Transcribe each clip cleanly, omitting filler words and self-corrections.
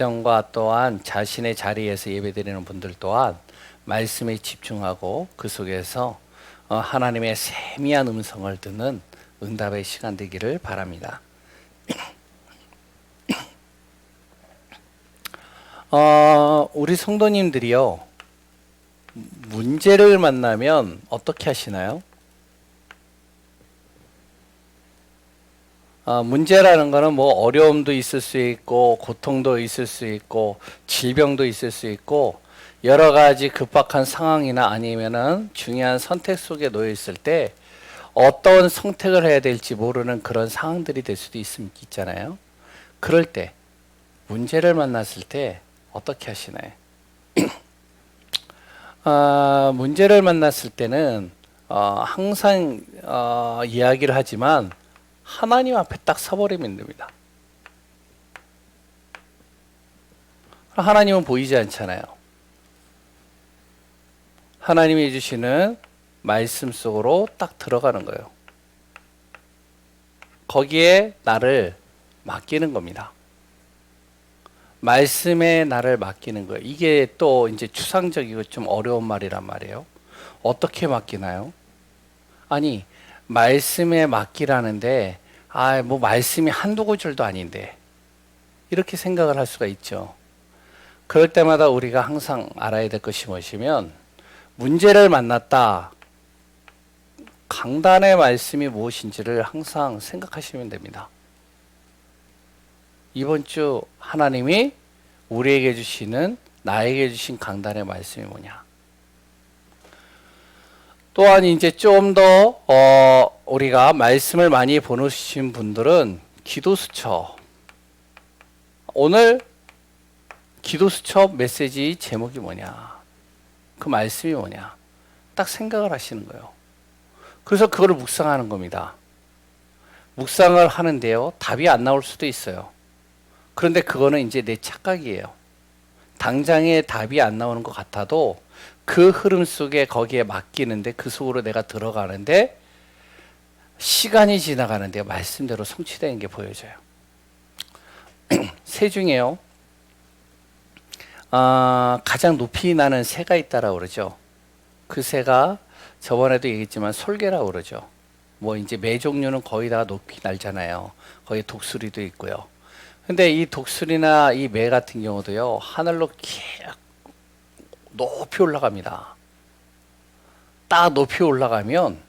과 또한 자신의 자리에서 예배드리는 분들 또한 말씀에 집중하고 그 속에서 하나님의 세미한 음성을 듣는 응답의 시간 되기를 바랍니다. 우리 성도님들이요, 문제를 만나면 어떻게 하시나요? 문제라는 거는 뭐 어려움도 있을 수 있고 고통도 있을 수 있고 질병도 있을 수 있고 여러 가지 급박한 상황이나 아니면은 중요한 선택 속에 놓여 있을 때 어떤 선택을 해야 될지 모르는 그런 상황들이 될 수도 있잖아요. 그럴 때 문제를 만났을 때 어떻게 하시나요? 문제를 만났을 때는 항상 이야기를 하지만 하나님 앞에 딱 서버리면 됩니다. 하나님은 보이지 않잖아요. 하나님이 주시는 말씀 속으로 딱 들어가는 거예요. 거기에 나를 맡기는 겁니다. 말씀에 나를 맡기는 거예요. 이게 또 이제 추상적이고 좀 어려운 말이란 말이에요. 어떻게 맡기나요? 아니, 말씀에 맡기라는데, 뭐 말씀이 한두 구절도 아닌데, 이렇게 생각을 할 수가 있죠. 그럴 때마다 우리가 항상 알아야 될 것이 무엇이면, 문제를 만났다. 강단의 말씀이 무엇인지를 항상 생각하시면 됩니다. 이번 주 하나님이 우리에게 주시는, 나에게 주신 강단의 말씀이 뭐냐? 또한 이제 좀 더 우리가 말씀을 많이 보내주신 분들은 기도수첩, 오늘 기도수첩 메시지 제목이 뭐냐, 그 말씀이 뭐냐, 딱 생각을 하시는 거예요. 그래서 그거를 묵상하는 겁니다. 묵상을 하는데요, 답이 안 나올 수도 있어요. 그런데 그거는 이제 내 착각이에요. 당장에 답이 안 나오는 것 같아도 그 흐름 속에 거기에 맡기는데, 그 속으로 내가 들어가는데 시간이 지나가는데 말씀대로 성취되는 게 보여져요. 새 중에요, 가장 높이 나는 새가 있다라고 그러죠. 그 새가 저번에도 얘기했지만 솔개라고 그러죠. 뭐 이제 매 종류는 거의 다 높이 날잖아요. 거기 독수리도 있고요. 근데 이 독수리나 이 매 같은 경우도요, 하늘로 높이 올라갑니다. 딱 높이 올라가면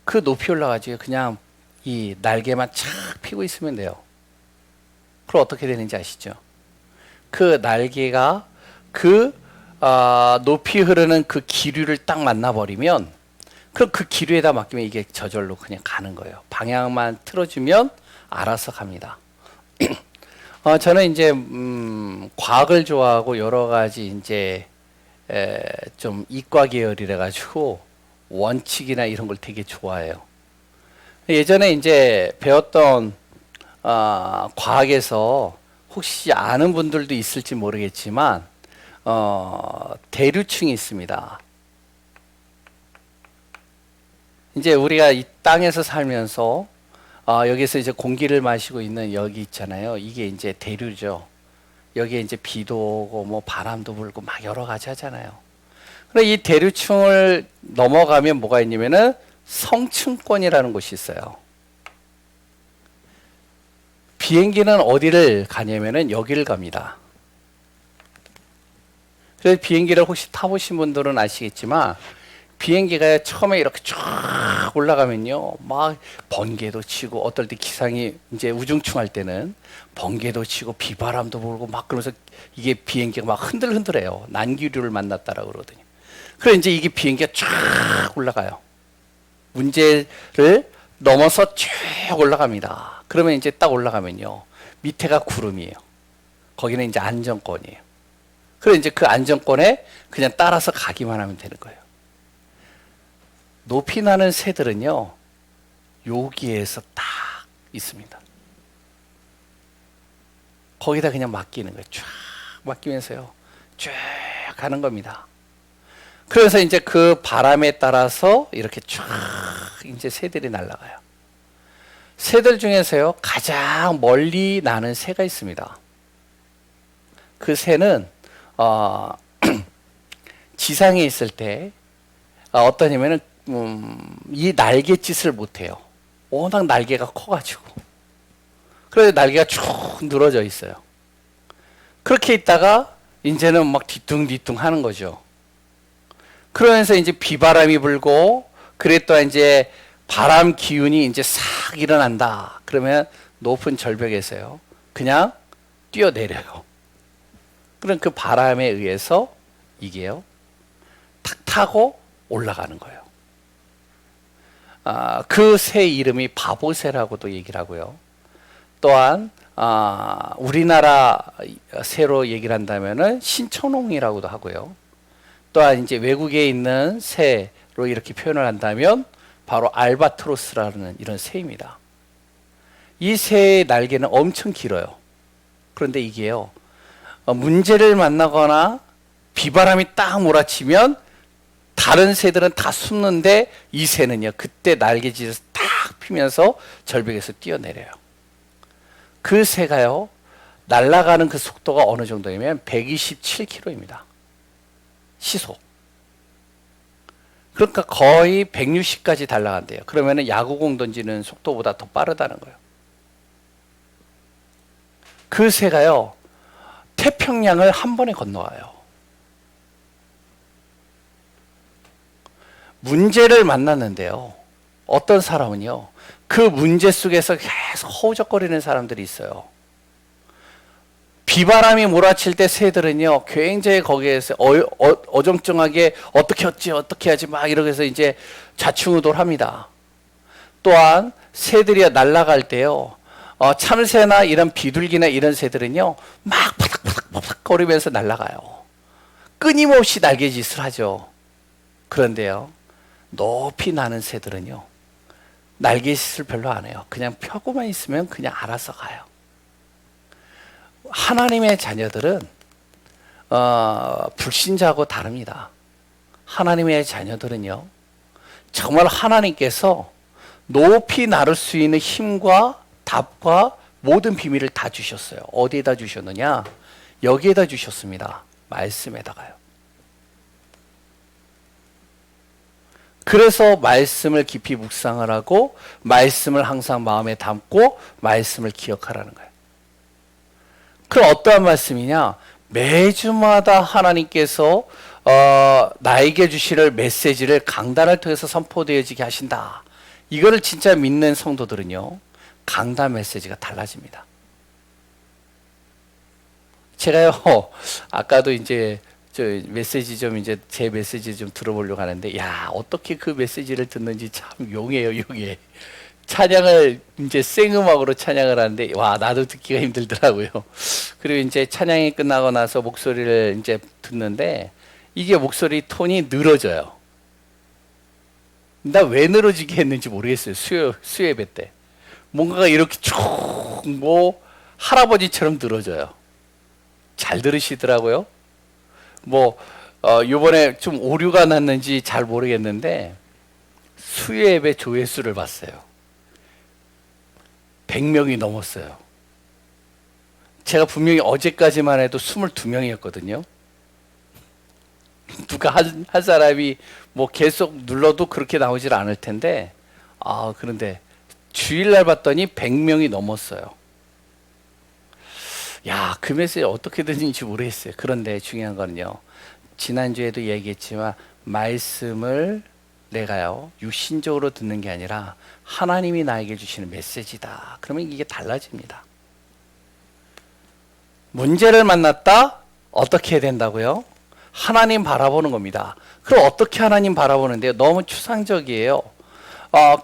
그 높이 올라가지 그냥 이 날개만 착 펴고 있으면 돼요. 그럼 어떻게 되는지 아시죠? 그 날개가 그 높이 흐르는 그 기류를 딱 만나버리면, 그럼 그 기류에다 맡기면 이게 저절로 그냥 가는 거예요. 방향만 틀어주면 알아서 갑니다. 저는 이제 과학을 좋아하고 여러 가지 이제 좀 이과 계열이라 가지고 원칙이나 이런 걸 되게 좋아해요. 예전에 이제 배웠던 과학에서 혹시 아는 분들도 있을지 모르겠지만 대류층이 있습니다. 이제 우리가 이 땅에서 살면서 여기서 이제 공기를 마시고 있는 여기 있잖아요. 이게 이제 대류죠. 여기에 이제 비도 오고 뭐 바람도 불고 막 여러 가지 하잖아요. 그런데 이 대류층을 넘어가면 뭐가 있냐면은 성층권이라는 곳이 있어요. 비행기는 어디를 가냐면은 여기를 갑니다. 그래서 비행기를 혹시 타보신 분들은 아시겠지만, 비행기가 처음에 이렇게 쫙 올라가면요, 막 번개도 치고, 어떨 때 기상이 이제 우중충할 때는 번개도 치고 비바람도 불고 막 그러면서 이게 비행기가 막 흔들흔들해요. 난기류를 만났다라고 그러더니. 그래 이제 이게 비행기가 쫙 올라가요. 문제를 넘어서 쭉 올라갑니다. 그러면 이제 딱 올라가면요, 밑에가 구름이에요. 거기는 이제 안정권이에요. 그래 이제 그 안정권에 그냥 따라서 가기만 하면 되는 거예요. 높이 나는 새들은요, 여기에서 딱 있습니다. 거기다 그냥 맡기는 거예요. 쫙 맡기면서요, 쭉 가는 겁니다. 그래서 이제 그 바람에 따라서 이렇게 쫙 이제 새들이 날아가요. 새들 중에서요, 가장 멀리 나는 새가 있습니다. 그 새는 지상에 있을 때 어떠냐면은 이 날갯짓을 못해요. 워낙 날개가 커가지고. 그래서 날개가 쭉 늘어져 있어요. 그렇게 있다가 이제는 막 뒤뚱뒤뚱 하는 거죠. 그러면서 이제 비바람이 불고 그랬더니 이제 바람 기운이 이제 싹 일어난다. 그러면 높은 절벽에서요. 그냥 뛰어내려요. 그럼 그 바람에 의해서 이게요. 탁 타고 올라가는 거예요. 그 새 이름이 바보새라고도 얘기를 하고요. 또한 우리나라 새로 얘기를 한다면은 신천홍이라고도 하고요. 또한 이제 외국에 있는 새로 이렇게 표현을 한다면 바로 알바트로스라는 이런 새입니다. 이 새의 날개는 엄청 길어요. 그런데 이게요, 문제를 만나거나 비바람이 딱 몰아치면 다른 새들은 다 숨는데 이 새는요, 그때 날개짓을 딱 피면서 절벽에서 뛰어내려요. 그 새가요, 날아가는 그 속도가 어느 정도냐면 127km입니다. 시속. 그러니까 거의 160까지 날아간대요. 그러면 야구공 던지는 속도보다 더 빠르다는 거예요. 그 새가요, 태평양을 한 번에 건너와요. 문제를 만났는데요. 어떤 사람은요, 그 문제 속에서 계속 허우적거리는 사람들이 있어요. 비바람이 몰아칠 때 새들은요, 굉장히 거기에서 어정쩡하게 어떻게 하지 막 이러면서 이제 좌충우돌합니다. 또한 새들이 날아갈 때요, 참새나 이런 비둘기나 이런 새들은요, 막 바닥바닥 거리면서 날아가요. 끊임없이 날개짓을 하죠. 그런데요, 높이 나는 새들은요, 날개짓을 별로 안 해요. 그냥 펴고만 있으면 그냥 알아서 가요. 하나님의 자녀들은 불신자하고 다릅니다. 하나님의 자녀들은요, 정말 하나님께서 높이 나를 수 있는 힘과 답과 모든 비밀을 다 주셨어요. 어디에다 주셨느냐? 여기에다 주셨습니다. 말씀에다가요. 그래서 말씀을 깊이 묵상을 하고 말씀을 항상 마음에 담고 말씀을 기억하라는 거예요. 그 어떠한 말씀이냐? 매주마다 하나님께서 나에게 주실 메시지를 강단을 통해서 선포되어지게 하신다. 이거를 진짜 믿는 성도들은요, 강단 메시지가 달라집니다. 제가요, 아까도 이제 저 메시지 좀 이제 제 메시지 좀 들어보려고 하는데, 야, 어떻게 그 메시지를 듣는지 참 용해요, 용해. 찬양을 이제 생음악으로 찬양을 하는데, 와, 나도 듣기가 힘들더라고요. 그리고 이제 찬양이 끝나고 나서 목소리를 이제 듣는데, 이게 목소리 톤이 늘어져요. 나 왜 늘어지게 했는지 모르겠어요. 수예배 때. 뭔가가 이렇게 쭉, 할아버지처럼 늘어져요. 잘 들으시더라고요. 요번에 좀 오류가 났는지 잘 모르겠는데, 수예배 조회수를 봤어요. 100명이 넘었어요. 제가 분명히 어제까지만 해도 22명이었거든요. 누가 한 사람이 계속 눌러도 그렇게 나오질 않을 텐데, 그런데 주일날 봤더니 100명이 넘었어요. 야, 그 메시지 어떻게 들리는지 모르겠어요. 그런데 중요한 거는요, 지난주에도 얘기했지만 말씀을 내가요, 육신적으로 듣는 게 아니라 하나님이 나에게 주시는 메시지다. 그러면 이게 달라집니다. 문제를 만났다? 어떻게 해야 된다고요? 하나님 바라보는 겁니다. 그럼 어떻게 하나님 바라보는데요? 너무 추상적이에요.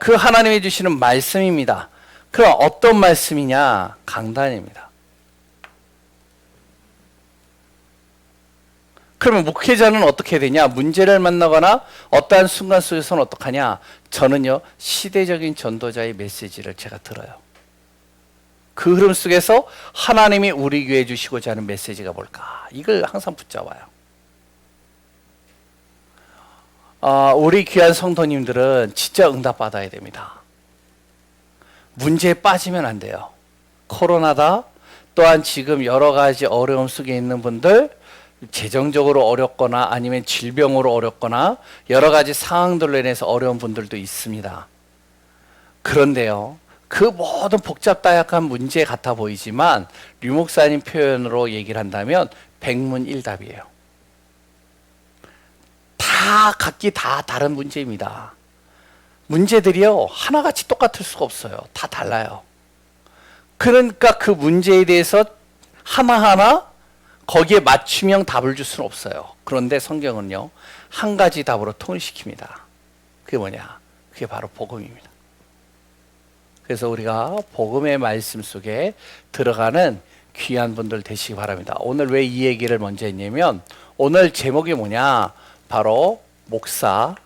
그 하나님이 주시는 말씀입니다. 그럼 어떤 말씀이냐? 강단입니다. 그러면 목회자는 어떻게 해야 되냐? 문제를 만나거나 어떠한 순간 속에서는 어떡하냐? 저는요, 시대적인 전도자의 메시지를 제가 들어요. 그 흐름 속에서 하나님이 우리 교회에 주시고자 하는 메시지가 뭘까? 이걸 항상 붙잡아요. 우리 귀한 성도님들은 진짜 응답받아야 됩니다. 문제에 빠지면 안 돼요. 코로나다, 또한 지금 여러 가지 어려움 속에 있는 분들, 재정적으로 어렵거나 아니면 질병으로 어렵거나 여러 가지 상황들로 인해서 어려운 분들도 있습니다. 그런데요, 그 모든 복잡다약한 문제 같아 보이지만 류 목사님 표현으로 얘기를 한다면 백문일답이에요. 다 각기 다 다른 문제입니다. 문제들이요, 하나같이 똑같을 수가 없어요. 다 달라요. 그러니까 그 문제에 대해서 하나하나 거기에 맞춤형 답을 줄 수는 없어요. 그런데 성경은요, 한 가지 답으로 통일시킵니다. 그게 뭐냐? 그게 바로 복음입니다. 그래서 우리가 복음의 말씀 속에 들어가는 귀한 분들 되시기 바랍니다. 오늘 왜 이 얘기를 먼저 했냐면, 오늘 제목이 뭐냐? 바로 목사,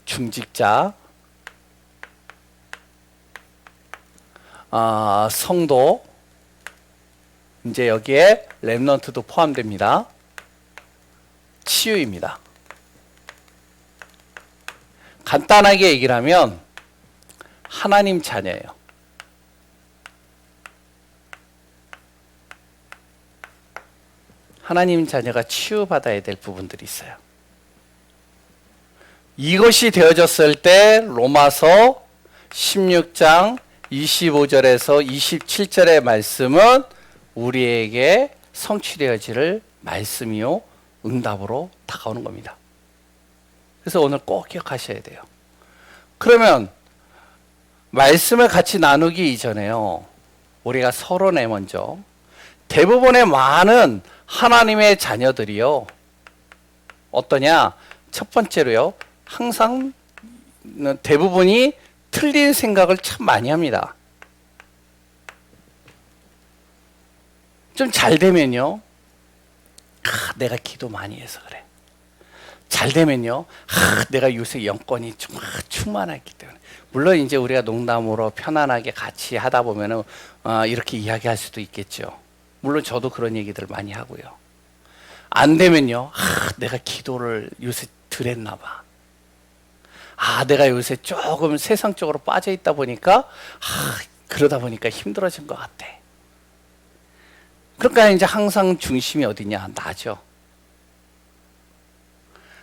중직자, 성도, 이제 여기에 렘넌트도 포함됩니다. 치유입니다. 간단하게 얘기를 하면 하나님 자녀예요. 하나님 자녀가 치유받아야 될 부분들이 있어요. 이것이 되어졌을 때 로마서 16장 25절에서 27절의 말씀은 우리에게 성취되어질 말씀이요, 응답으로 다가오는 겁니다. 그래서 오늘 꼭 기억하셔야 돼요. 그러면 말씀을 같이 나누기 이전에요, 우리가 서론에 먼저 대부분의 많은 하나님의 자녀들이요, 어떠냐? 첫 번째로요, 항상 대부분이 틀린 생각을 참 많이 합니다. 좀 잘 되면요, 내가 기도 많이 해서 그래. 잘 되면요, 내가 요새 영권이 좀 충만했기 때문에. 물론 이제 우리가 농담으로 편안하게 같이 하다 보면은 이렇게 이야기할 수도 있겠죠. 물론 저도 그런 얘기들 많이 하고요. 안 되면요, 내가 기도를 요새 덜 했나 봐. 내가 요새 조금 세상적으로 빠져 있다 보니까 그러다 보니까 힘들어진 것 같아. 그러니까 이제 항상 중심이 어디냐? 나죠.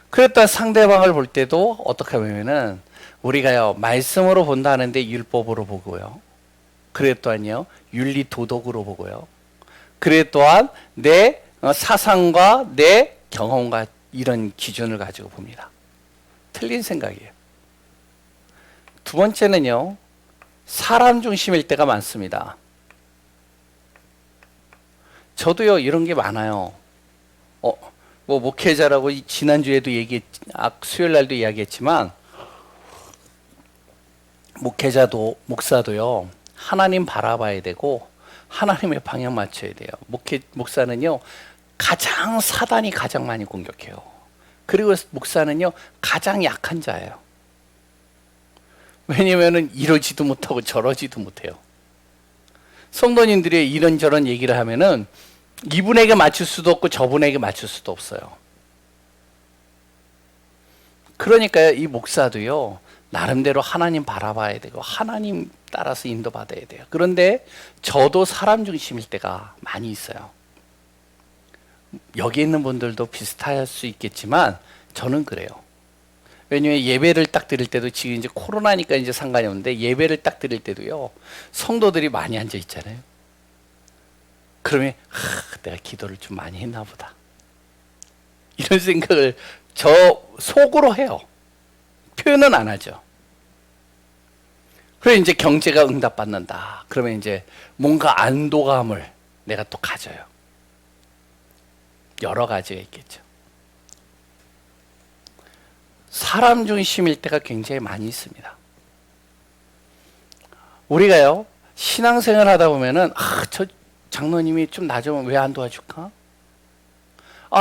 그랬다 상대방을 볼 때도 어떻게 보면은 우리가요, 말씀으로 본다는데 율법으로 보고요. 그래 또한요, 윤리 도덕으로 보고요. 그래 또한 내 사상과 내 경험과 이런 기준을 가지고 봅니다. 틀린 생각이에요. 두 번째는요, 사람 중심일 때가 많습니다. 저도요, 이런 게 많아요. 뭐 목회자라고 지난주에도 수요일 날도 이야기했지만, 목사도요, 하나님 바라봐야 되고 하나님의 방향 맞춰야 돼요. 목사는요, 사단이 가장 많이 공격해요. 그리고 목사는요, 가장 약한 자예요. 왜냐면은 이러지도 못하고 저러지도 못해요. 성도님들이 이런저런 얘기를 하면은 이분에게 맞출 수도 없고 저분에게 맞출 수도 없어요. 그러니까요, 이 목사도요, 나름대로 하나님 바라봐야 되고 하나님 따라서 인도받아야 돼요. 그런데 저도 사람 중심일 때가 많이 있어요. 여기 있는 분들도 비슷할 수 있겠지만 저는 그래요. 왜냐면 예배를 딱 드릴 때도, 지금 이제 코로나니까 이제 상관이 없는데, 예배를 딱 드릴 때도요, 성도들이 많이 앉아 있잖아요. 그러면 내가 기도를 좀 많이 했나 보다, 이런 생각을 저 속으로 해요. 표현은 안 하죠. 그래 이제 경제가 응답받는다. 그러면 이제 뭔가 안도감을 내가 또 가져요. 여러 가지가 있겠죠. 사람 중심일 때가 굉장히 많이 있습니다. 우리가요, 신앙생활 하다 보면은 저 장로님이 좀 나 좀 왜 안 도와줄까?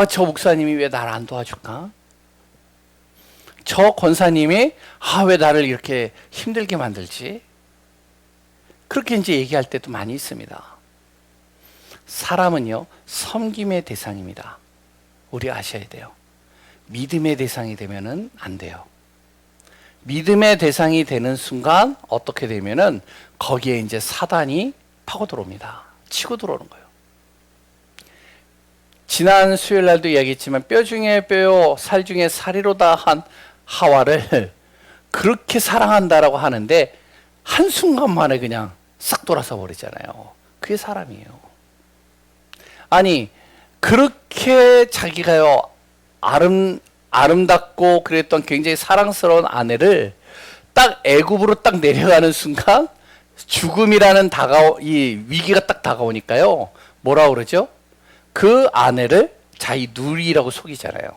저 목사님이 왜 나를 안 도와줄까? 저 권사님이 왜 나를 이렇게 힘들게 만들지? 그렇게 이제 얘기할 때도 많이 있습니다. 사람은요, 섬김의 대상입니다. 우리 아셔야 돼요. 믿음의 대상이 되면은 안 돼요. 믿음의 대상이 되는 순간 어떻게 되면은 거기에 이제 사단이 파고 들어옵니다. 치고 들어오는 거예요. 지난 수요일 날도 이야기했지만 뼈 중에 뼈요 살 중에 살이로다 한 하와를 그렇게 사랑한다라고 하는데 한순간만에 그냥 싹 돌아서 버리잖아요. 그게 사람이에요. 아니 그렇게 자기가요 아름답고 그랬던 굉장히 사랑스러운 아내를 딱 애굽으로 딱 내려가는 순간 죽음이라는 이 위기가 딱 다가오니까요. 뭐라 그러죠? 그 아내를 자기 누이라고 속이잖아요.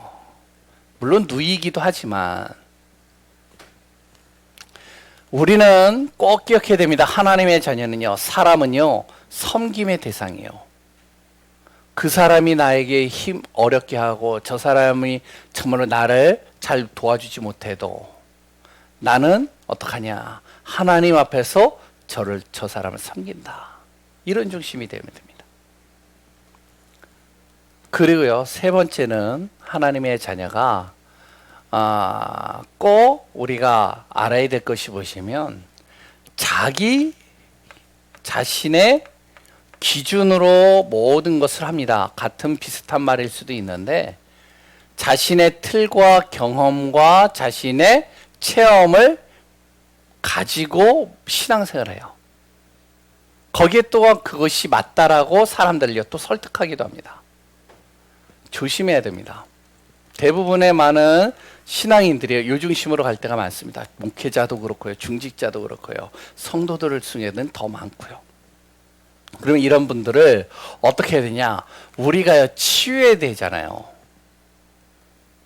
물론 누이기도 하지만 우리는 꼭 기억해야 됩니다. 하나님의 자녀는요, 사람은요, 섬김의 대상이에요. 그 사람이 나에게 어렵게 하고 저 사람이 정말로 나를 잘 도와주지 못해도 나는 어떡하냐? 하나님 앞에서 저 사람을 섬긴다. 이런 중심이 되면 됩니다. 그리고요, 세 번째는 하나님의 자녀가 꼭 우리가 알아야 될 것이 보시면 자기 자신의 기준으로 모든 것을 합니다. 같은 비슷한 말일 수도 있는데 자신의 틀과 경험과 자신의 체험을 가지고 신앙생활을 해요. 거기에 또한 그것이 맞다라고 사람들을요 또 설득하기도 합니다. 조심해야 됩니다. 대부분의 많은 신앙인들이 요 중심으로 갈 때가 많습니다. 목회자도 그렇고요, 중직자도 그렇고요, 성도들 중에는 더 많고요. 그러면 이런 분들을 어떻게 해야 되냐? 우리가요 치유해야 되잖아요.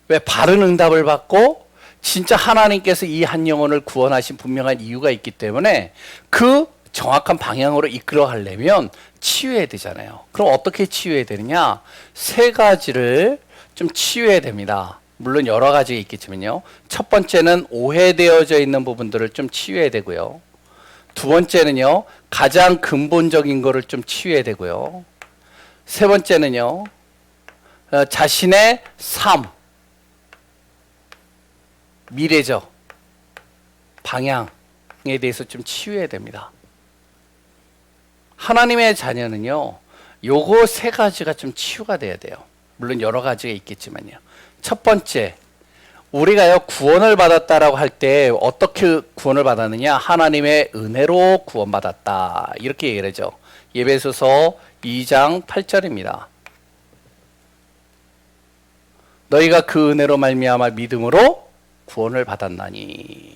왜? 바른 응답을 받고 진짜 하나님께서 이 한 영혼을 구원하신 분명한 이유가 있기 때문에 그 정확한 방향으로 이끌어 가려면 치유해야 되잖아요. 그럼 어떻게 치유해야 되느냐? 세 가지를 좀 치유해야 됩니다. 물론 여러 가지가 있겠지만요. 첫 번째는 오해되어져 있는 부분들을 좀 치유해야 되고요. 두 번째는요, 가장 근본적인 거를 좀 치유해야 되고요. 세 번째는요, 자신의 삶, 미래적 방향에 대해서 좀 치유해야 됩니다. 하나님의 자녀는요, 요거 세 가지가 좀 치유가 돼야 돼요. 물론 여러 가지가 있겠지만요. 첫 번째, 우리가요 구원을 받았다라고 할 때 어떻게 구원을 받았느냐? 하나님의 은혜로 구원받았다. 이렇게 얘기를 하죠. 에베소서 2장 8절입니다. 너희가 그 은혜로 말미암아 믿음으로 구원을 받았나니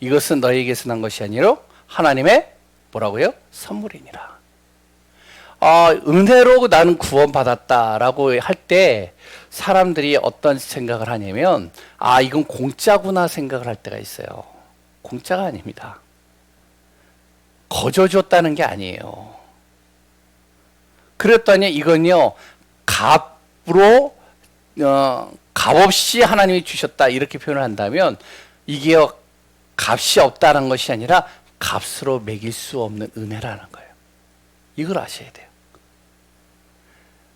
이것은 너희에게서 난 것이 아니라 하나님의 뭐라고요? 선물이니라. 은혜로 나는 구원받았다라고 할 때 사람들이 어떤 생각을 하냐면 이건 공짜구나 생각을 할 때가 있어요. 공짜가 아닙니다. 거저 줬다는 게 아니에요. 그랬더니 이건요 값으로 값없이 하나님이 주셨다 이렇게 표현을 한다면 이게 값이 없다는 것이 아니라 값으로 매길 수 없는 은혜라는 거예요. 이걸 아셔야 돼요.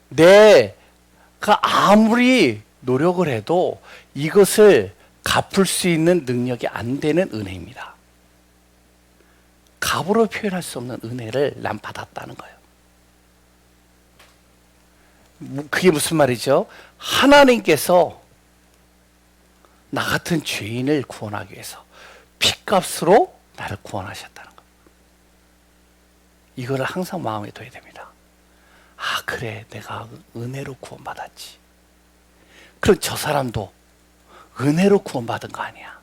내가 아무리 노력을 해도 이것을 갚을 수 있는 능력이 안 되는 은혜입니다. 값으로 표현할 수 없는 은혜를 난 받았다는 거예요. 그게 무슨 말이죠? 하나님께서 나 같은 죄인을 구원하기 위해서 핏값으로 나를 구원하셨다는 거예요. 이거를 항상 마음에 둬야 됩니다. 그래, 내가 은혜로 구원받았지. 그럼 저 사람도 은혜로 구원받은 거 아니야.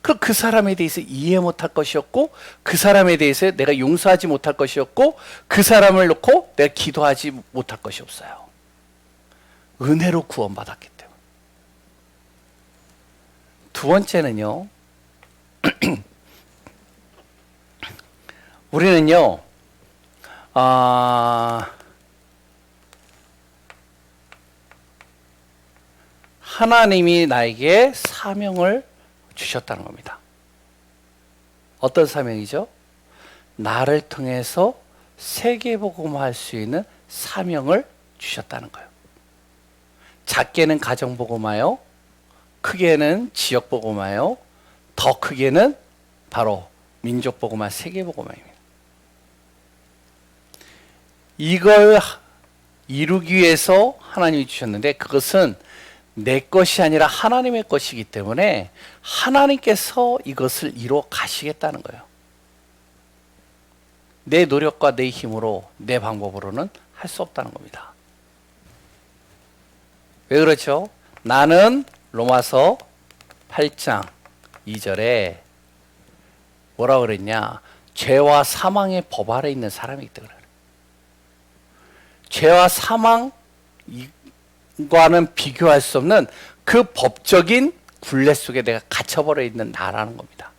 그럼 그 사람에 대해서 이해 못할 것이었고 그 사람에 대해서 내가 용서하지 못할 것이었고 그 사람을 놓고 내가 기도하지 못할 것이 없어요. 은혜로 구원받았기 때문에. 두 번째는요. 우리는요. 하나님이 나에게 사명을 주셨다는 겁니다. 어떤 사명이죠? 나를 통해서 세계복음화할 수 있는 사명을 주셨다는 거예요. 작게는 가정복음화요, 크게는 지역복음화요, 더 크게는 바로 민족복음화, 세계복음화입니다. 이걸 이루기 위해서 하나님이 주셨는데 그것은 내 것이 아니라 하나님의 것이기 때문에 하나님께서 이것을 이루어 가시겠다는 거예요. 내 노력과 내 힘으로 내 방법으로는 할 수 없다는 겁니다. 왜 그렇죠? 나는 로마서 8장 2절에 뭐라 그랬냐? 죄와 사망의 법 아래 있는 사람이기 때문에 그래요. 죄와 사망과는 비교할 수 없는 그 법적인 굴레 속에 내가 갇혀버려 있는 나라는 겁니다.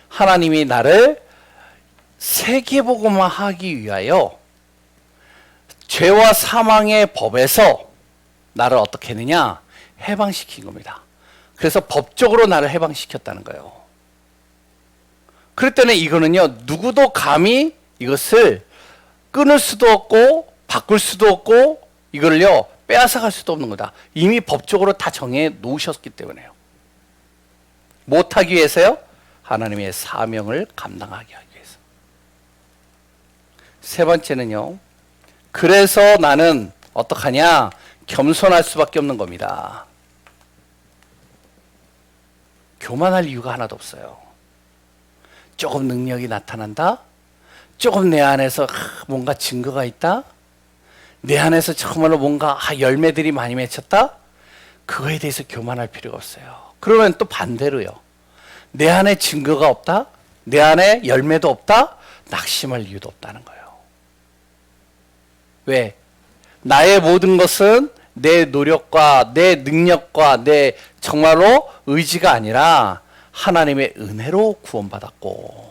하나님이 나를 세계복음화 하기 위하여 죄와 사망의 법에서 나를 어떻게 했느냐? 해방시킨 겁니다. 그래서 법적으로 나를 해방시켰다는 거예요. 그랬더니 이거는요, 누구도 감히 이것을 끊을 수도 없고 바꿀 수도 없고 이걸요 빼앗아갈 수도 없는 거다. 이미 법적으로 다 정해 놓으셨기 때문에요. 못하기 위해서요? 하나님의 사명을 감당하게 하기 위해서. 세 번째는요, 그래서 나는 어떡하냐? 겸손할 수밖에 없는 겁니다. 교만할 이유가 하나도 없어요. 조금 능력이 나타난다? 조금 내 안에서 뭔가 증거가 있다? 내 안에서 정말로 뭔가 열매들이 많이 맺혔다? 그거에 대해서 교만할 필요가 없어요. 그러면 또 반대로요. 내 안에 증거가 없다? 내 안에 열매도 없다? 낙심할 이유도 없다는 거예요. 왜? 나의 모든 것은 내 노력과 내 능력과 내 정말로 의지가 아니라 하나님의 은혜로 구원받았고,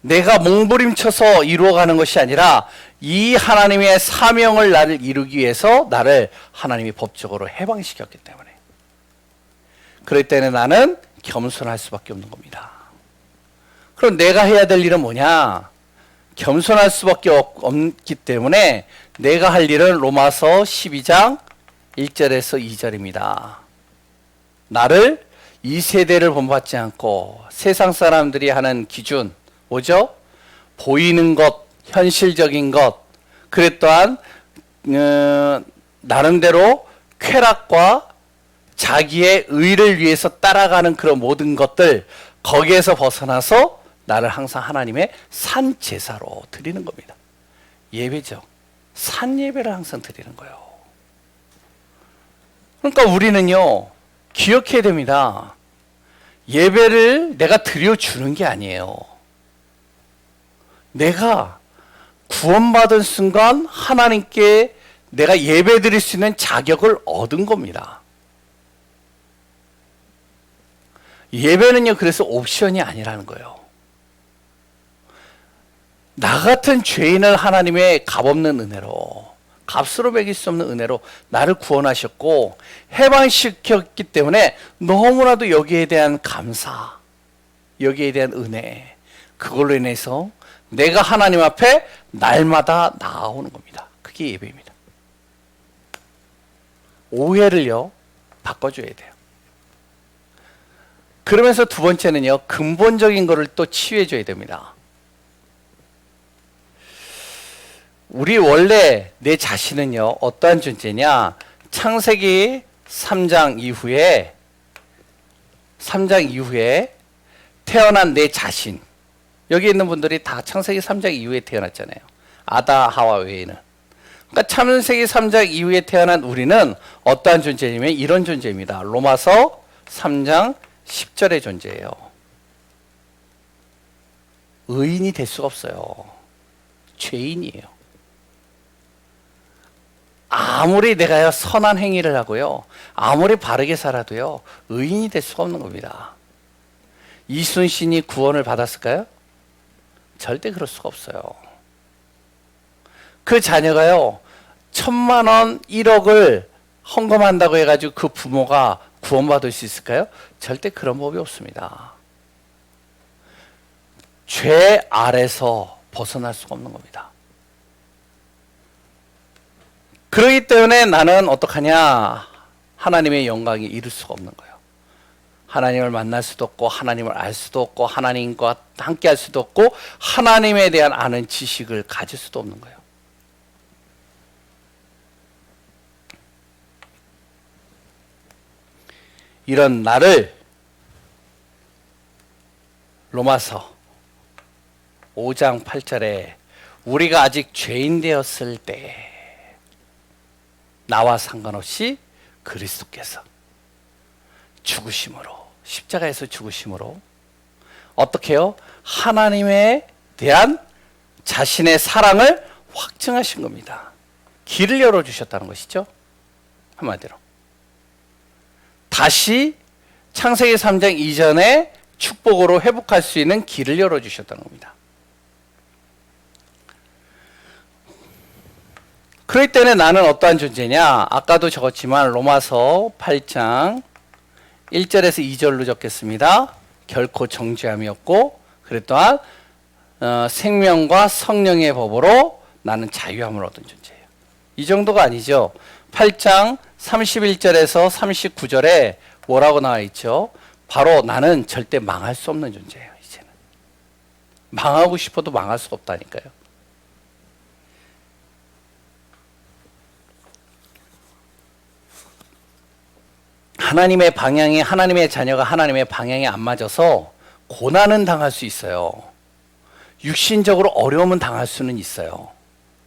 내가 몸부림쳐서 이루어가는 것이 아니라 이 하나님의 사명을 나를 이루기 위해서 나를 하나님이 법적으로 해방시켰기 때문에, 그럴 때는 나는 겸손할 수밖에 없는 겁니다. 그럼 내가 해야 될 일은 뭐냐? 겸손할 수밖에 없기 때문에 내가 할 일은 로마서 12장 1절에서 2절입니다. 나를 이 세대를 본받지 않고 세상 사람들이 하는 기준, 뭐죠? 보이는 것, 현실적인 것, 그래 또한 나름대로 쾌락과 자기의 의를 위해서 따라가는 그런 모든 것들, 거기에서 벗어나서 나를 항상 하나님의 산 제사로 드리는 겁니다. 예배죠. 산 예배를 항상 드리는 거예요. 그러니까 우리는요, 기억해야 됩니다. 예배를 내가 드려주는 게 아니에요. 내가 구원받은 순간 하나님께 내가 예배 드릴 수 있는 자격을 얻은 겁니다. 예배는요, 그래서 옵션이 아니라는 거예요. 나 같은 죄인을 하나님의 값없는 은혜로, 값으로 매길 수 없는 은혜로 나를 구원하셨고 해방시켰기 때문에 너무나도 여기에 대한 감사, 여기에 대한 은혜, 그걸로 인해서 내가 하나님 앞에 날마다 나아오는 겁니다. 그게 예배입니다. 오해를요, 바꿔줘야 돼요. 그러면서 두 번째는요, 근본적인 거를 또 치유해줘야 됩니다. 우리 원래 내 자신은요, 어떠한 존재냐? 창세기 3장 이후에 태어난 내 자신, 여기 있는 분들이 다 창세기 3장 이후에 태어났잖아요. 아다 하와 외에는. 그러니까 창세기 3장 이후에 태어난 우리는 어떠한 존재냐면 이런 존재입니다. 로마서 3장 10절의 존재예요. 의인이 될 수가 없어요. 죄인이에요. 아무리 내가 선한 행위를 하고요, 아무리 바르게 살아도요, 의인이 될 수가 없는 겁니다. 이순신이 구원을 받았을까요? 절대 그럴 수가 없어요. 그 자녀가요, 1,000만 원, 1억을 헌금한다고 해가지고 그 부모가 구원받을 수 있을까요? 절대 그런 법이 없습니다. 죄 아래서 벗어날 수가 없는 겁니다. 그렇기 때문에 나는 어떡하냐? 하나님의 영광이 이룰 수가 없는 거예요. 하나님을 만날 수도 없고 하나님을 알 수도 없고 하나님과 함께 할 수도 없고 하나님에 대한 아는 지식을 가질 수도 없는 거예요. 이런 나를 로마서 5장 8절에 우리가 아직 죄인 되었을 때 나와 상관없이 그리스도께서 죽으심으로 십자가에서 죽으심으로 어떻게 해요? 하나님에 대한 자신의 사랑을 확증하신 겁니다. 길을 열어주셨다는 것이죠. 한마디로 다시 창세기 3장 이전에 축복으로 회복할 수 있는 길을 열어주셨다는 겁니다. 그럴 때는 나는 어떠한 존재냐? 아까도 적었지만 로마서 8장 1절에서 2절로 적겠습니다. 결코 정죄함이 없고 그랬 또한 생명과 성령의 법으로 나는 자유함을 얻은 존재예요. 이 정도가 아니죠. 8장 31절에서 39절에 뭐라고 나와 있죠? 바로 나는 절대 망할 수 없는 존재예요. 이제는 망하고 싶어도 망할 수가 없다니까요. 하나님의 방향이 하나님의 자녀가 하나님의 방향에 안 맞아서 고난은 당할 수 있어요. 육신적으로 어려움은 당할 수는 있어요.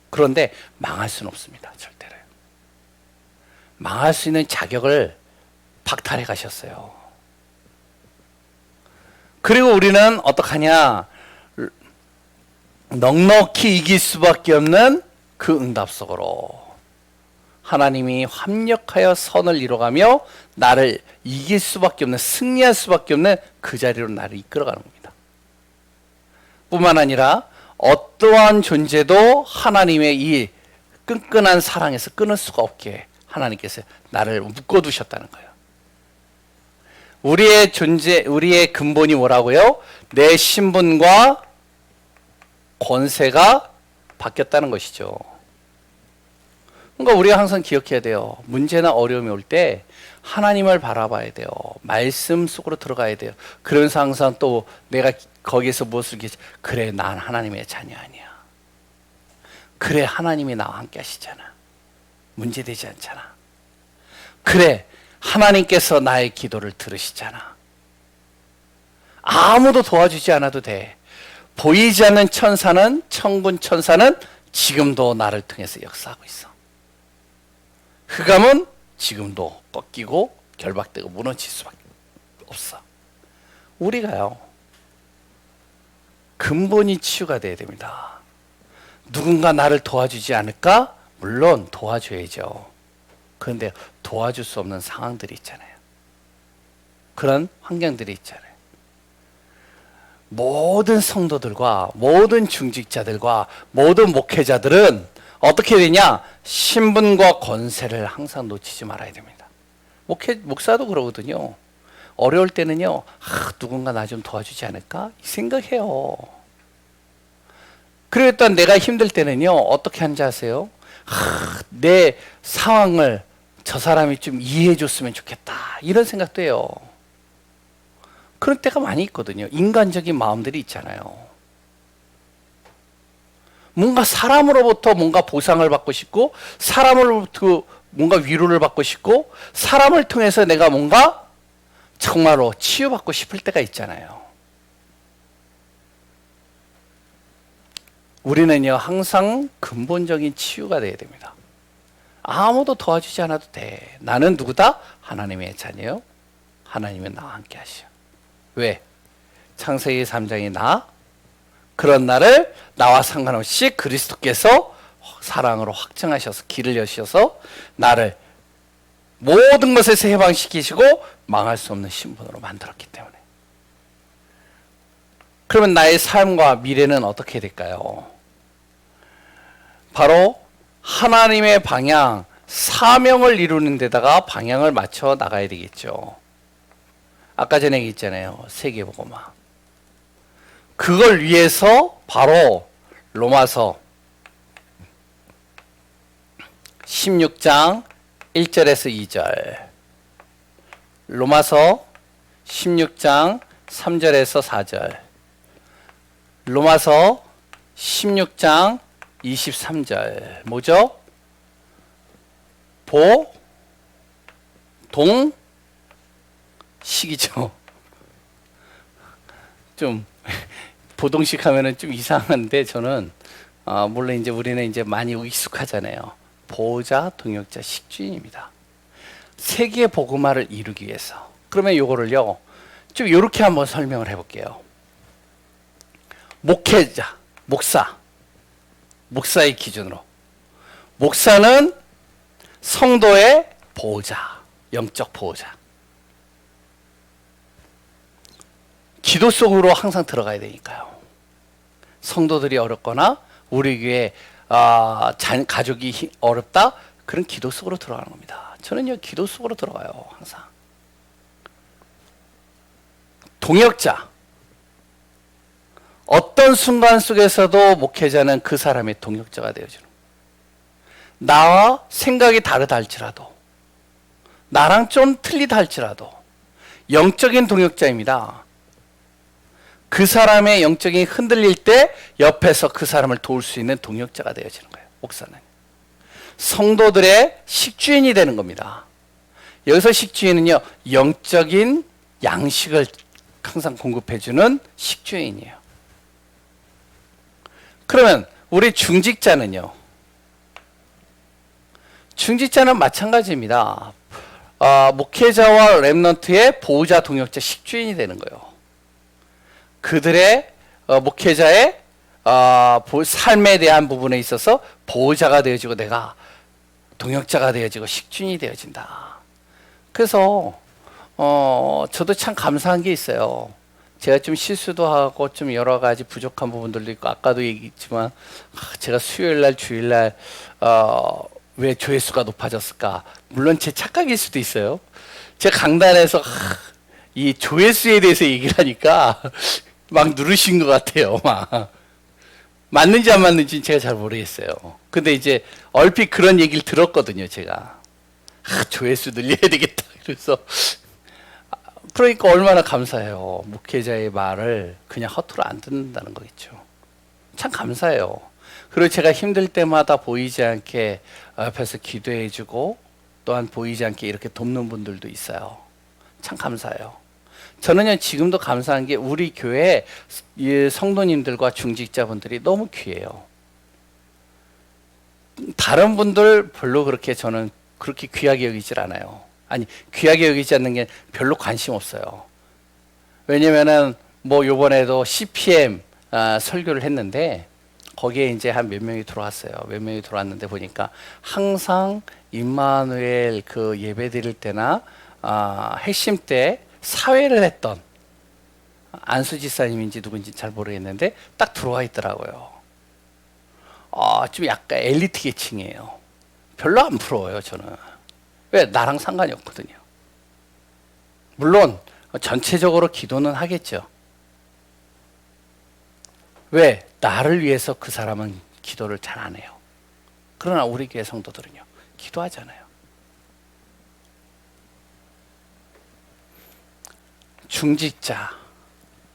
그런데 망할 수는 없습니다. 절대로. 망할 수 있는 자격을 박탈해 가셨어요. 그리고 우리는 어떡하냐? 넉넉히 이길 수밖에 없는 그 응답 속으로 하나님이 합력하여 선을 이뤄가며 나를 이길 수밖에 없는, 승리할 수밖에 없는 그 자리로 나를 이끌어가는 겁니다. 뿐만 아니라 어떠한 존재도 하나님의 이 끈끈한 사랑에서 끊을 수가 없게 하나님께서 나를 묶어두셨다는 거예요. 우리의 존재, 우리의 근본이 뭐라고요? 내 신분과 권세가 바뀌었다는 것이죠. 그러니까 우리가 항상 기억해야 돼요. 문제나 어려움이 올 때 하나님을 바라봐야 돼요. 말씀 속으로 들어가야 돼요. 그러면서 항상 또 내가 거기에서 무엇을 그래, 난 하나님의 자녀 아니야. 그래, 하나님이 나와 함께 하시잖아. 문제되지 않잖아. 그래, 하나님께서 나의 기도를 들으시잖아. 아무도 도와주지 않아도 돼. 보이지 않는 천사는, 천군 천사는 지금도 나를 통해서 역사하고 있어. 흑암은 지금도 꺾이고 결박되고 무너질 수밖에 없어. 우리가요, 근본이 치유가 돼야 됩니다. 누군가 나를 도와주지 않을까? 물론 도와줘야죠. 그런데 도와줄 수 없는 상황들이 있잖아요. 그런 환경들이 있잖아요. 모든 성도들과 모든 중직자들과 모든 목회자들은 어떻게 되냐? 신분과 권세를 항상 놓치지 말아야 됩니다. 목사도 그러거든요. 어려울 때는요, 누군가 나 좀 도와주지 않을까? 이 생각해요. 그리고 일단 내가 힘들 때는요, 어떻게 하는지 아세요? 내 상황을 저 사람이 좀 이해해 줬으면 좋겠다. 이런 생각도 해요. 그런 때가 많이 있거든요. 인간적인 마음들이 있잖아요. 뭔가 사람으로부터 뭔가 보상을 받고 싶고, 사람으로부터 뭔가 위로를 받고 싶고, 사람을 통해서 내가 뭔가 정말로 치유받고 싶을 때가 있잖아요. 우리는요, 항상 근본적인 치유가 돼야 됩니다. 아무도 도와주지 않아도 돼. 나는 누구다? 하나님의 자녀요. 하나님은 나와 함께 하시오. 왜? 창세기 3장이 그런 나를 나와 상관없이 그리스도께서 사랑으로 확증하셔서 길을 여셔서 나를 모든 것에서 해방시키시고 망할 수 없는 신분으로 만들었기 때문에. 그러면 나의 삶과 미래는 어떻게 될까요? 바로 하나님의 방향, 사명을 이루는 데다가 방향을 맞춰 나가야 되겠죠. 아까 전에 얘기했잖아요. 세계복음화. 그걸 위해서 바로 로마서 16장 1절에서 2절, 로마서 16장 3절에서 4절. 로마서 16장 23절. 뭐죠? 보동식이죠. 좀 보동식 하면은 좀 이상한데 저는 물론 이제 우리는 이제 많이 익숙하잖아요. 보호자, 동역자, 식주인입니다. 세계 복음화를 이루기 위해서. 그러면 요거를요, 좀 요렇게 한번 설명을 해볼게요. 목회자, 목사의 기준으로. 목사는 성도의 보호자, 영적 보호자. 기도 속으로 항상 들어가야 되니까요. 성도들이 어렵거나 우리 교회 가족이 어렵다? 그런 기도 속으로 들어가는 겁니다. 저는요, 기도 속으로 들어가요, 항상. 동역자. 어떤 순간 속에서도 목회자는 그 사람의 동역자가 되어주는. 나와 생각이 다르다 할지라도, 나랑 좀 틀리다 할지라도, 영적인 동역자입니다. 그 사람의 영적이 흔들릴 때 옆에서 그 사람을 도울 수 있는 동역자가 되어지는 거예요, 목사는. 성도들의 식주인이 되는 겁니다. 여기서 식주인은요, 영적인 양식을 항상 공급해주는 식주인이에요. 그러면 우리 중직자는요, 중직자는 마찬가지입니다. 목회자와 렘넌트의 보호자, 동역자, 식주인이 되는 거예요. 그들의 목회자의 삶에 대한 부분에 있어서 보호자가 되어지고 내가 동역자가 되어지고 식주인이 되어진다. 그래서 저도 참 감사한 게 있어요. 제가 좀 실수도 하고 좀 여러 가지 부족한 부분들도 있고, 아까도 얘기했지만 제가 수요일날 주일날 왜 조회수가 높아졌을까? 물론 제 착각일 수도 있어요. 제가 강단에서 이 조회수에 대해서 얘기를 하니까 막 누르신 것 같아요. 막 맞는지 안 맞는지 제가 잘 모르겠어요. 근데 이제 얼핏 그런 얘기를 들었거든요, 제가. 조회수 늘려야 되겠다. 그래서 그러니까 얼마나 감사해요. 목회자의 말을 그냥 허투루 안 듣는다는 거겠죠. 참 감사해요. 그리고 제가 힘들 때마다 보이지 않게 옆에서 기도해주고, 또한 보이지 않게 이렇게 돕는 분들도 있어요. 참 감사해요. 저는요, 지금도 감사한 게 우리 교회 성도님들과 중직자분들이 너무 귀해요. 다른 분들 별로 그렇게 저는 그렇게 귀하게 여기질 않아요. 아니, 귀하게 여기지 않는 게 별로 관심 없어요. 왜냐면은 뭐 요번에도 CPM 설교를 했는데 거기에 이제 한 몇 명이 들어왔어요. 몇 명이 들어왔는데 보니까 항상 임마누엘 그 예배 드릴 때나 핵심 때 사회를 했던 안수 지사님인지 누군지 잘 모르겠는데 딱 들어와 있더라고요. 좀 약간 엘리트 계층이에요. 별로 안 부러워요, 저는. 왜? 나랑 상관이 없거든요. 물론 전체적으로 기도는 하겠죠. 왜? 나를 위해서 그 사람은 기도를 잘 안 해요. 그러나 우리 교회 성도들은요, 기도하잖아요. 중직자,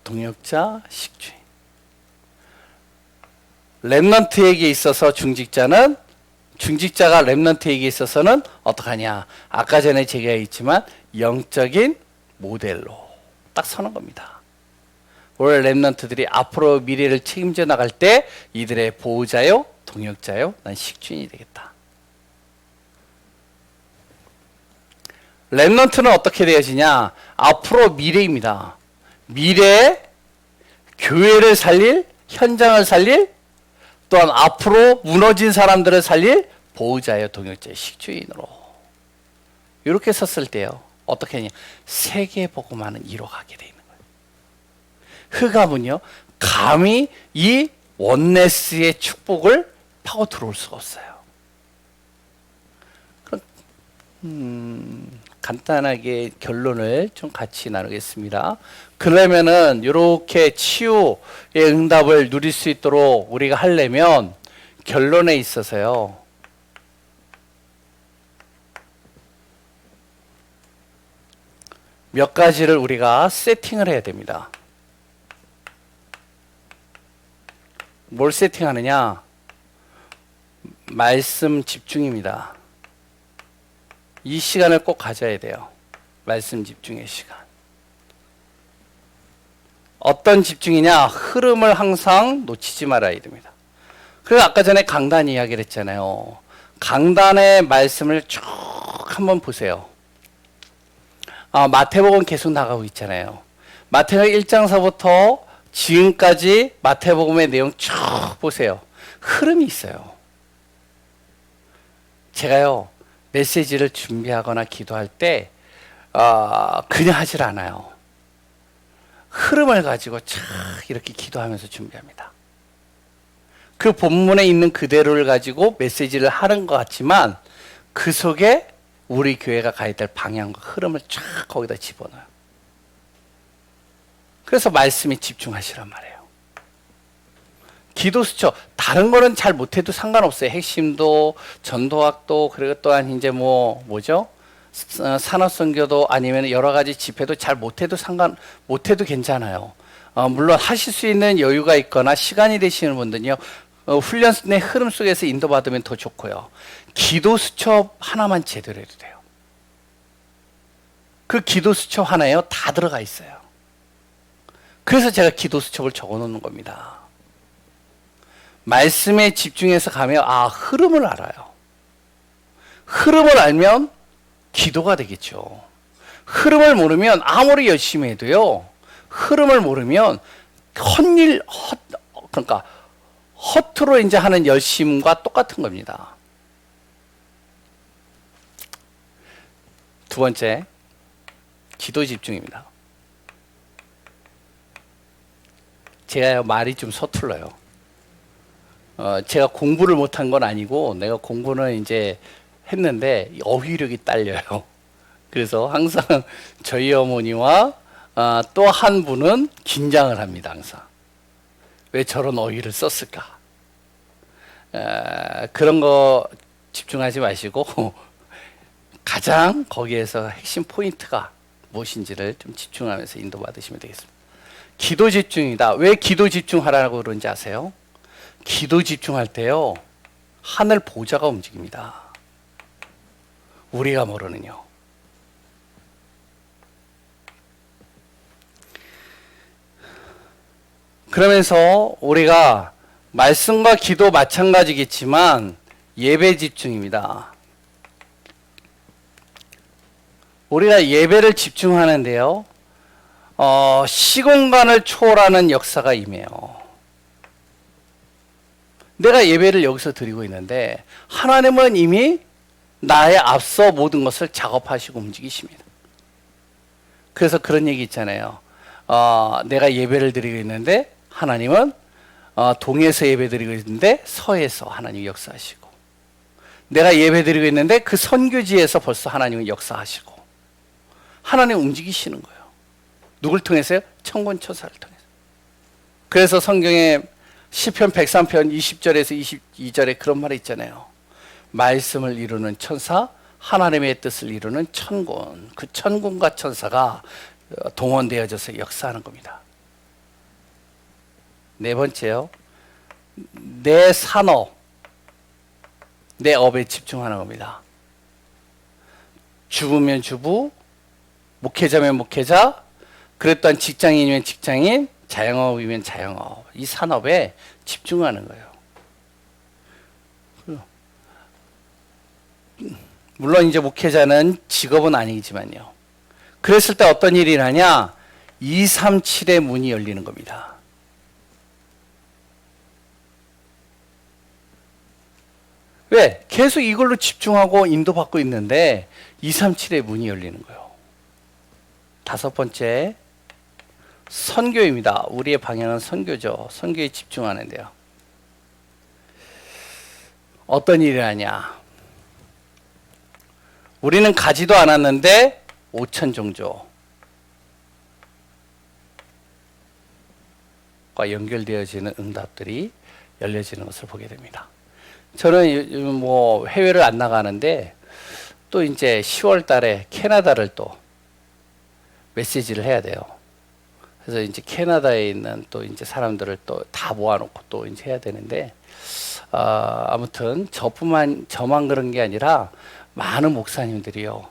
동역자, 식주인. 렘넌트에게 있어서 중직자가 렘넌트에게 있어서는 어떡하냐? 아까 전에 제가 했지만 영적인 모델로 딱 서는 겁니다. 원래 렘넌트들이 앞으로 미래를 책임져 나갈 때 이들의 보호자요, 동역자요, 난 식주인이 되겠다. 렘넌트는 어떻게 되어지냐? 앞으로 미래입니다. 미래에 교회를 살릴, 현장을 살릴, 또한 앞으로 무너진 사람들을 살릴 보호자요, 동역자요, 식주인으로. 이렇게 섰을 때요, 어떻게 하냐? 세계 복음화는 이뤄가게 돼 있는 거예요. 흑암은요, 감히 이 원네스의 축복을 파고 들어올 수가 없어요. 간단하게 결론을 좀 같이 나누겠습니다. 그러면은 이렇게 치유의 응답을 누릴 수 있도록 우리가 하려면 결론에 있어서요, 몇 가지를 우리가 세팅을 해야 됩니다. 뭘 세팅하느냐? 말씀 집중입니다. 이 시간을 꼭 가져야 돼요. 말씀 집중의 시간. 어떤 집중이냐? 흐름을 항상 놓치지 말아야 됩니다. 그래서 아까 전에 강단 이야기를 했잖아요. 강단의 말씀을 쭉 한번 보세요. 마태복음 계속 나가고 있잖아요. 마태복음 1장서부터 지금까지 마태복음의 내용 쭉 보세요. 흐름이 있어요. 제가요, 메시지를 준비하거나 기도할 때 그냥 하질 않아요. 흐름을 가지고 쫙 이렇게 기도하면서 준비합니다. 그 본문에 있는 그대로를 가지고 메시지를 하는 것 같지만 그 속에 우리 교회가 가야 될 방향과 흐름을 쫙 거기다 집어넣어요. 그래서 말씀에 집중하시란 말이에요. 기도 수첩, 다른 거는 잘 못해도 상관없어요. 핵심도, 전도학도, 그리고 또한 이제 뭐죠? 산업선교도 아니면 여러 가지 집회도 잘 못해도 못해도 괜찮아요. 물론 하실 수 있는 여유가 있거나 시간이 되시는 분들은요, 훈련의 흐름 속에서 인도받으면 더 좋고요. 기도 수첩 하나만 제대로 해도 돼요. 그 기도 수첩 하나에요, 다 들어가 있어요. 그래서 제가 기도 수첩을 적어 놓는 겁니다. 말씀에 집중해서 가면, 흐름을 알아요. 흐름을 알면 기도가 되겠죠. 흐름을 모르면 아무리 열심히 해도요, 흐름을 모르면 그러니까 허투루 이제 하는 열심과 똑같은 겁니다. 두 번째, 기도 집중입니다. 제가 말이 좀 서툴러요. 제가 공부를 못한 건 아니고 내가 공부는 이제 했는데 어휘력이 딸려요. 그래서 항상 저희 어머니와 또 한 분은 긴장을 합니다. 항상. 왜 저런 어휘를 썼을까? 그런 거 집중하지 마시고 가장 거기에서 핵심 포인트가 무엇인지를 좀 집중하면서 인도받으시면 되겠습니다. 기도 집중이다. 왜 기도 집중하라고 그러는지 아세요? 기도 집중할 때요, 하늘 보좌가 움직입니다. 우리가 모르는요. 그러면서 우리가 말씀과 기도 마찬가지겠지만 예배 집중입니다. 우리가 예배를 집중하는데요, 시공간을 초월하는 역사가 임해요. 내가 예배를 여기서 드리고 있는데 하나님은 이미 나의 앞서 모든 것을 작업하시고 움직이십니다. 그래서 그런 얘기 있잖아요. 내가 예배를 드리고 있는데 하나님은 동에서 예배 드리고 있는데 서에서 하나님이 역사하시고, 내가 예배 드리고 있는데 그 선교지에서 벌써 하나님은 역사하시고, 하나님 움직이시는 거예요. 누굴 통해서요? 천군천사를 통해서. 그래서 성경에 시편 103편 20절에서 22절에 그런 말이 있잖아요. 말씀을 이루는 천사, 하나님의 뜻을 이루는 천군, 그 천군과 천사가 동원되어져서 역사하는 겁니다. 네 번째요, 내 산업, 내 업에 집중하는 겁니다. 주부면 주부, 목회자면 목회자, 그랬던 직장인이면 직장인, 자영업이면 자영업, 이 산업에 집중하는 거예요. 물론 이제 목회자는 직업은 아니지만요. 그랬을 때 어떤 일이 나냐? 237의 문이 열리는 겁니다. 왜? 계속 이걸로 집중하고 인도받고 있는데 237의 문이 열리는 거예요. 다섯 번째, 선교입니다. 우리의 방향은 선교죠. 선교에 집중하는데요. 어떤 일이 하냐? 우리는 가지도 않았는데 5천 종족과 연결되어지는 응답들이 열려지는 것을 보게 됩니다. 저는 요즘 해외를 안 나가는데 또 이제 10월 달에 캐나다를 또 메시지를 해야 돼요. 그래서 이제 캐나다에 있는 또 이제 사람들을 또 다 모아놓고 또 이제 해야 되는데, 아무튼 저만 그런 게 아니라 많은 목사님들이요,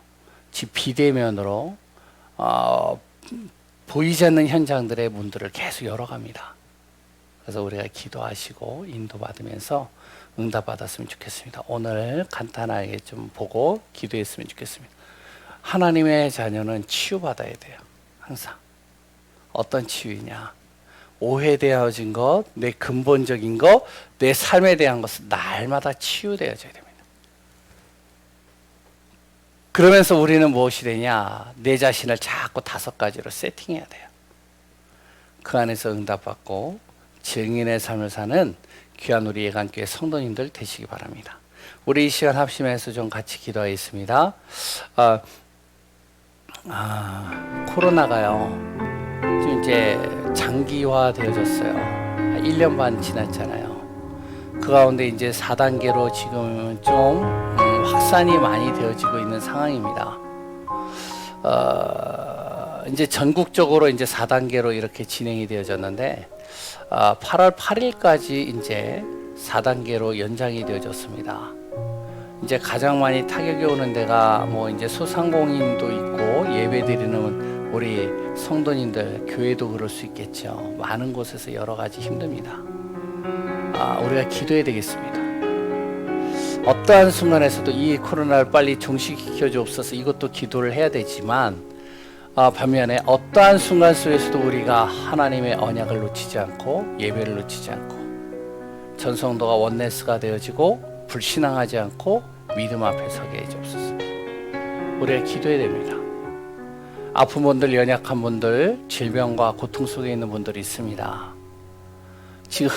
집 비대면으로 보이지 않는 현장들의 문들을 계속 열어갑니다. 그래서 우리가 기도하시고 인도받으면서 응답받았으면 좋겠습니다. 오늘 간단하게 좀 보고 기도했으면 좋겠습니다. 하나님의 자녀는 치유받아야 돼요. 항상. 어떤 치유냐? 오해되어진 것, 내 근본적인 것, 내 삶에 대한 것은 날마다 치유되어져야 됩니다. 그러면서 우리는 무엇이 되냐? 내 자신을 자꾸 5가지로 세팅해야 돼요. 그 안에서 응답받고 증인의 삶을 사는 귀한 우리 예강교회 성도님들 되시기 바랍니다. 우리 이 시간 합심해서 좀 같이 기도하겠습니다. 코로나가요, 지금 이제 장기화 되어졌어요. 1년 반 지났잖아요. 그 가운데 이제 4단계로 지금 좀 확산이 많이 되어지고 있는 상황입니다. 이제 전국적으로 이제 4단계로 이렇게 진행이 되어졌는데, 8월 8일까지 이제 4단계로 연장이 되어졌습니다. 이제 가장 많이 타격이 오는 데가 뭐 이제 소상공인도 있고 예배드리는 우리 성도님들, 교회도 그럴 수 있겠죠. 많은 곳에서 여러 가지 힘듭니다. 우리가 기도해야 되겠습니다. 어떠한 순간에서도 이 코로나를 빨리 종식시켜 주옵소서, 이것도 기도를 해야 되지만, 반면에 어떠한 순간 속에서도 우리가 하나님의 언약을 놓치지 않고 예배를 놓치지 않고 전성도가 원네스가 되어지고 불신앙하지 않고 믿음 앞에 서게 해주옵소서. 우리가 기도해야 됩니다. 아픈 분들, 연약한 분들, 질병과 고통 속에 있는 분들이 있습니다. 지금